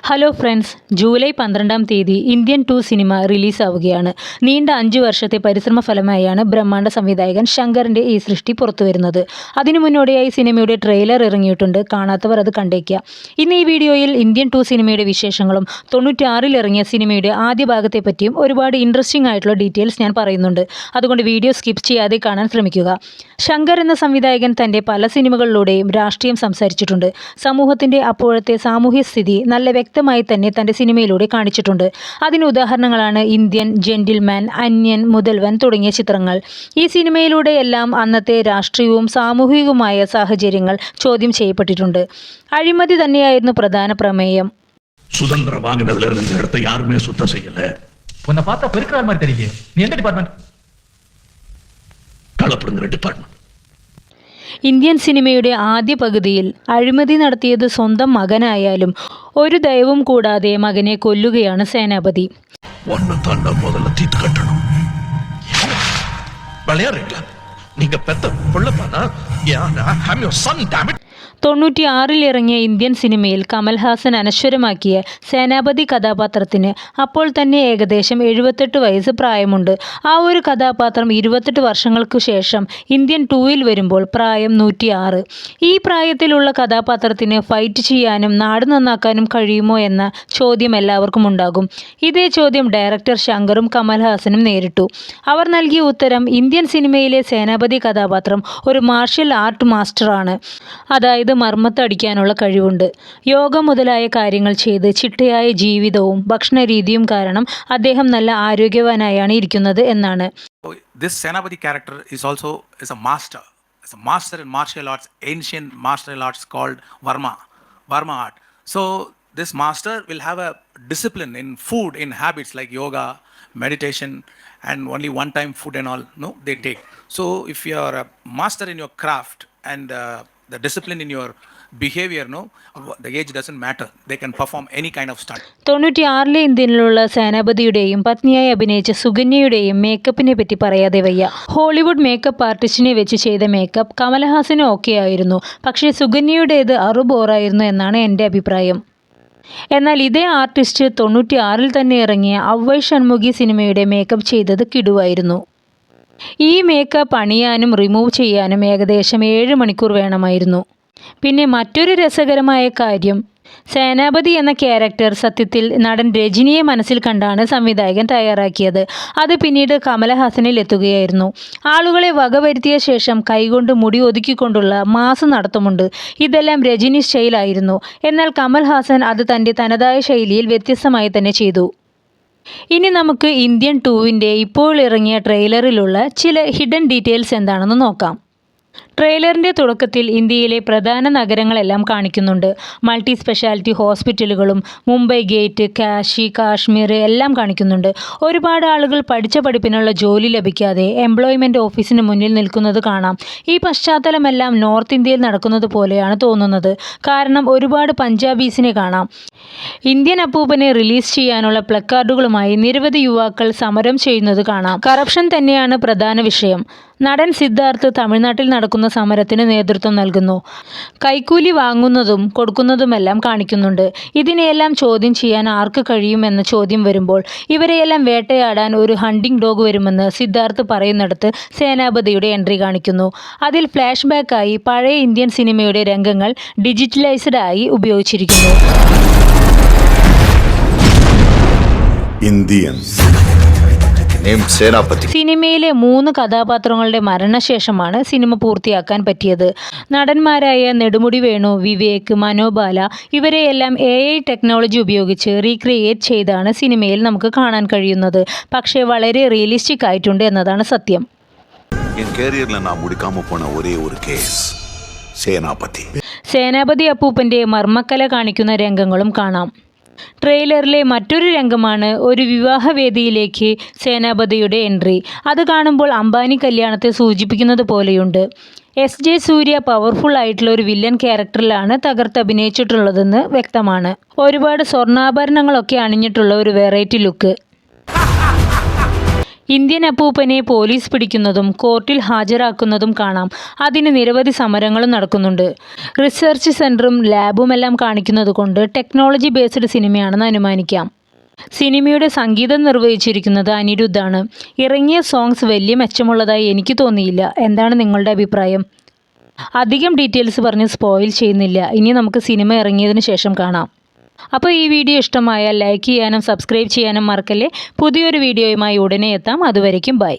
Hello friends, July 12-ാം തീയതി Indian 2 cinema റിലീസാവുകയാണ്. നീണ്ട 5 വർഷത്തെ പരിശ്രമ ഫലമായാണ് ബ്രഹ്മാണ്ഡ സംവിധായകൻ ശങ്കറിൻ്റെ ഈ സൃഷ്ടി പുറത്തുവരുന്നത്. അതിനു മുന്നോടിയായി സിനിമയുടെ ട്രെയിലർ ഇറങ്ങിയിട്ടുണ്ട്. കാണാത്തവർ അത് കണ്ടേക്കുക. ഇന്ന് ഈ വീഡിയോയിൽ ഇന്ത്യൻ 2 സിനിമയുടെ വിശേഷങ്ങളും 96-ൽ ഇറങ്ങിയ സിനിമയുടെ ആദ്യ ഭാഗത്തെപ്പറ്റിയും ഒരുപാട് ഇൻട്രസ്റ്റിംഗ് ആയിട്ടുള്ള ഡീറ്റെയിൽസ് ഞാൻ പറയുന്നുണ്ട്. അതുകൊണ്ട് വീഡിയോ സ്കിപ്പ് ചെയ്യാതെ കാണാൻ ശ്രമിക്കുക. ശങ്കർ എന്ന സംവിധായകൻ തൻ്റെ പല സിനിമകളിലൂടെയും രാഷ്ട്രീയം സംസാരിച്ചിട്ടുണ്ട്. സമൂഹത്തിൻ്റെ അപ്പോഴത്തെ സാമൂഹ്യ സ്ഥിതി നല്ല വ്യക്തമായി തന്നെ തൻ്റെ സിനിമയിലൂടെ കാണിച്ചിട്ടുണ്ട്. അതിന് ഉദാഹരണങ്ങളാണ് ഇന്ത്യൻ, ജെന്റിൽമാൻ, അന്യൻ, മുതൽവൻ തുടങ്ങിയ ചിത്രങ്ങൾ. ഈ സിനിമയിലൂടെയെല്ലാം അന്നത്തെ രാഷ്ട്രീയവും സാമൂഹികവുമായ സാഹചര്യങ്ങൾ ചോദ്യം ചെയ്യപ്പെട്ടിട്ടുണ്ട്. അഴിമതി തന്നെയായിരുന്നു പ്രധാന പ്രമേയം. சுதந்திரம் வாங்கினதுல இருந்து இந்த இடத்தை யாருமே சுத்தம் செய்யல. உன்னை பார்த்தா பெருக்கிற மாதிரி தெரியல. நீ எந்த டிபார்ட்மெண்ட்? களப்படுங்கிற டிபார்ட்மெண்ட். ഇന്ത്യൻ സിനിമയുടെ ആദ്യ പകുതിയിൽ അഴിമതി നടത്തിയത് സ്വന്തം മകനായാലും ഒരു ദയവും കൂടാതെ മകനെ കൊല്ലുകയാണ് സേനാപതി. முதல்ல தீத்து கட்டணும். விளையாடுறீங்களா? நீங்க பெத்த புள்ளப்பானா? I'm your son, damn it. 96-ൽ ഇറങ്ങിയ ഇന്ത്യൻ സിനിമയിൽ കമൽഹാസൻ അനശ്വരമാക്കിയ സേനാപതി കഥാപാത്രത്തിന് അപ്പോൾ തന്നെ ഏകദേശം 78 വയസ്സ് പ്രായമുണ്ട്. ആ ഒരു കഥാപാത്രം 28 വർഷങ്ങൾക്ക് ശേഷം ഇന്ത്യൻ 2-ൽ വരുമ്പോൾ പ്രായം 106. ഈ പ്രായത്തിലുള്ള കഥാപാത്രത്തിന് ഫൈറ്റ് ചെയ്യാനും നാട് നന്നാക്കാനും കഴിയുമോ എന്ന ചോദ്യം എല്ലാവർക്കും ഉണ്ടാകും. ഇതേ ചോദ്യം ഡയറക്ടർ ശങ്കറും കമൽഹാസനും നേരിട്ടു. അവർ നൽകിയ ഉത്തരം ഇന്ത്യൻ സിനിമയിലെ സേനാപതി കഥാപാത്രം ഒരു മാർഷ്യൽ ആർട്ട് മാസ്റ്ററാണ്. അതായത് മർമ്മത്തടിക്കാനുള്ള കഴിവുണ്ട്. യോഗ മുതലായ കാര്യങ്ങൾ ചെയ്ത് ചിട്ടയായ ജീവിതവും ഭക്ഷണരീതിയും കാരണം അദ്ദേഹം നല്ല ആരോഗ്യവാനായാണ് ഇരിക്കുന്നത് എന്നാണ്. This Senapati character is also a master. It's a master in martial arts, ancient martial arts called Varma art. So this master will have a discipline in food, in habits like yoga, meditation, and only one time food and all. No, they take. So if you are a master in your craft and the discipline in your behavior, no, the age doesn't matter. They can perform any kind of stunt. 96-ലെ ഇന്ത്യയിലുള്ള സേനാപതിയുടെയും പത്നിയായി അഭിനയിച്ച സുകന്യയുടെയും മേക്കപ്പിനെ പറ്റി പറയാതെ വയ്യ. Hollywood makeup ആർട്ടിസ്റ്റിനെ വെച്ച് ചെയ്ത makeup കമൽഹാസന് okay ആയിരുന്നു. പക്ഷേ സുകന്യയുടേത് അറുബോറായിരുന്നു എന്നാണ് എൻ്റെ അഭിപ്രായം. എന്നാൽ ഇതേ ആർട്ടിസ്റ്റ് 96-ൽ തന്നെ ഇറങ്ങിയ ഔവൈ ഷൺമുഖി സിനിമയുടെ മേക്കപ്പ് ചെയ്തത് കിടുവായിരുന്നു. ഈ മേക്കപ്പ് അണിയാനും റിമൂവ് ചെയ്യാനും ഏകദേശം 7 മണിക്കൂർ വേണമായിരുന്നു. പിന്നെ മറ്റൊരു രസകരമായ കാര്യം, സേനാപതി എന്ന ക്യാരക്ടർ സത്യത്തിൽ നടൻ രജനിയെ മനസ്സിൽ കണ്ടാണ് സംവിധായകൻ തയ്യാറാക്കിയത്. അത് പിന്നീട് കമലഹാസനിൽ എത്തുകയായിരുന്നു. ആളുകളെ വകവരുത്തിയ ശേഷം കൈകൊണ്ട് മുടി ഒതുക്കിക്കൊണ്ടുള്ള മാസ് നടത്തമുണ്ട്. ഇതെല്ലാം രജനി സ്റ്റൈലായിരുന്നു. എന്നാൽ കമൽഹാസൻ അത് തൻ്റെ തനതായ ശൈലിയിൽ വ്യത്യസ്തമായി തന്നെ ചെയ്തു. ഇനി നമുക്ക് ഇന്ത്യൻ 2-ൻ്റെ ഇപ്പോൾ ഇറങ്ങിയ ട്രെയിലറിലുള്ള ചില ഹിഡൻ ഡീറ്റെയിൽസ് എന്താണെന്ന് നോക്കാം. ട്രെയിലറിൻ്റെ തുടക്കത്തിൽ ഇന്ത്യയിലെ പ്രധാന നഗരങ്ങളെല്ലാം കാണിക്കുന്നുണ്ട്. മൾട്ടി സ്പെഷ്യാലിറ്റി ഹോസ്പിറ്റലുകളും മുംബൈ ഗേറ്റ്, കാശി, കാശ്മീർ എല്ലാം കാണിക്കുന്നുണ്ട്. ഒരുപാട് ആളുകൾ പഠിച്ച പഠിപ്പിനുള്ള ജോലി ലഭിക്കാതെ എംപ്ലോയ്മെൻറ്റ് ഓഫീസിന് മുന്നിൽ നിൽക്കുന്നത് കാണാം. ഈ പശ്ചാത്തലമെല്ലാം നോർത്ത് ഇന്ത്യയിൽ നടക്കുന്നത് പോലെയാണ് തോന്നുന്നത്. കാരണം ഒരുപാട് പഞ്ചാബീസിനെ കാണാം. ഇന്ത്യൻ അപ്പൂപ്പനെ റിലീസ് ചെയ്യാനുള്ള പ്ലക്കാർഡുകളുമായി നിരവധി യുവാക്കൾ സമരം ചെയ്യുന്നത് കാണാം. കറപ്ഷൻ തന്നെയാണ് പ്രധാന വിഷയം. നടൻ സിദ്ധാർത്ഥ് തമിഴ്നാട്ടിൽ നടക്കുന്ന സമരത്തിന് നേതൃത്വം നൽകുന്നു. കൈക്കൂലി വാങ്ങുന്നതും കൊടുക്കുന്നതുമെല്ലാം കാണിക്കുന്നുണ്ട്. ഇതിനെയെല്ലാം ചോദ്യം ചെയ്യാൻ ആർക്ക് കഴിയുമെന്ന ചോദ്യം വരുമ്പോൾ ഇവരെയെല്ലാം വേട്ടയാടാൻ ഒരു ഹണ്ടിങ് ഡോഗ് വരുമെന്ന് സിദ്ധാർത്ഥ് പറയുന്നിടത്ത് സേനാപതിയുടെ എൻട്രി കാണിക്കുന്നു. അതിൽ ഫ്ലാഷ് ബാക്കായി പഴയ ഇന്ത്യൻ സിനിമയുടെ രംഗങ്ങൾ ഡിജിറ്റലൈസ്ഡ് ആയി ഉപയോഗിച്ചിരിക്കുന്നു. സിനിമയിലെ 3 കഥാപാത്രങ്ങളുടെ മരണശേഷമാണ് സിനിമ പൂർത്തിയാക്കാൻ പറ്റിയത്. നടന്മാരായ നെടുമുടി വേണു, വിവേക്, മനോബാല ഇവരെയെല്ലാം AI ടെക്നോളജി ഉപയോഗിച്ച് റീക്രിയേറ്റ് ചെയ്താണ് സിനിമയിൽ നമുക്ക് കാണാൻ കഴിയുന്നത്. പക്ഷേ വളരെ റിയലിസ്റ്റിക് ആയിട്ടുണ്ട് എന്നതാണ് സത്യം. സേനാപതി അപ്പൂപ്പൻ്റെ മർമ്മക്കല കാണിക്കുന്ന രംഗങ്ങളും കാണാം. ട്രെയിലറിലെ മറ്റൊരു രംഗമാണ് ഒരു വിവാഹവേദിയിലേക്ക് സേനാപതിയുടെ എൻട്രി. അത് കാണുമ്പോൾ അംബാനി കല്യാണത്തെ സൂചിപ്പിക്കുന്നത് പോലെയുണ്ട്. SJ സൂര്യ പവർഫുൾ ആയിട്ടുള്ള ഒരു വില്ലൻ ക്യാരക്ടറിലാണ് തകർത്ത് അഭിനയിച്ചിട്ടുള്ളതെന്ന് വ്യക്തമാണ്. ഒരുപാട് സ്വർണ്ണാഭരണങ്ങളൊക്കെ അണിഞ്ഞിട്ടുള്ള ഒരു വെറൈറ്റി ലുക്ക്. ഇന്ത്യൻ അപ്പൂപ്പനെ പോലീസ് പിടിക്കുന്നതും കോർട്ടിൽ ഹാജരാക്കുന്നതും കാണാം. അതിന് നിരവധി സമരങ്ങളും നടക്കുന്നുണ്ട്. റിസർച്ച് സെൻറ്ററും ലാബുമെല്ലാം കാണിക്കുന്നത് കൊണ്ട് ടെക്നോളജി ബേസ്ഡ് സിനിമയാണെന്ന് അനുമാനിക്കാം. സിനിമയുടെ സംഗീതം നിർവഹിച്ചിരിക്കുന്നത് അനിരുദ്ധാണ്. ഇറങ്ങിയ സോങ്സ് വലിയ മെച്ചമുള്ളതായി എനിക്ക് തോന്നിയില്ല. എന്താണ് നിങ്ങളുടെ അഭിപ്രായം? അധികം ഡീറ്റെയിൽസ് പറഞ്ഞ് സ്പോയിൽ ചെയ്യുന്നില്ല. ഇനി നമുക്ക് സിനിമ ഇറങ്ങിയതിന് ശേഷം കാണാം. അപ്പോൾ ഈ വീഡിയോ ഇഷ്ടമായാൽ ലൈക്ക് ചെയ്യാനും സബ്സ്ക്രൈബ് ചെയ്യാനും മറക്കല്ലേ. പുതിയൊരു വീഡിയോയുമായി ഉടനെ എത്താം. അതുവരയ്ക്കും ബൈ.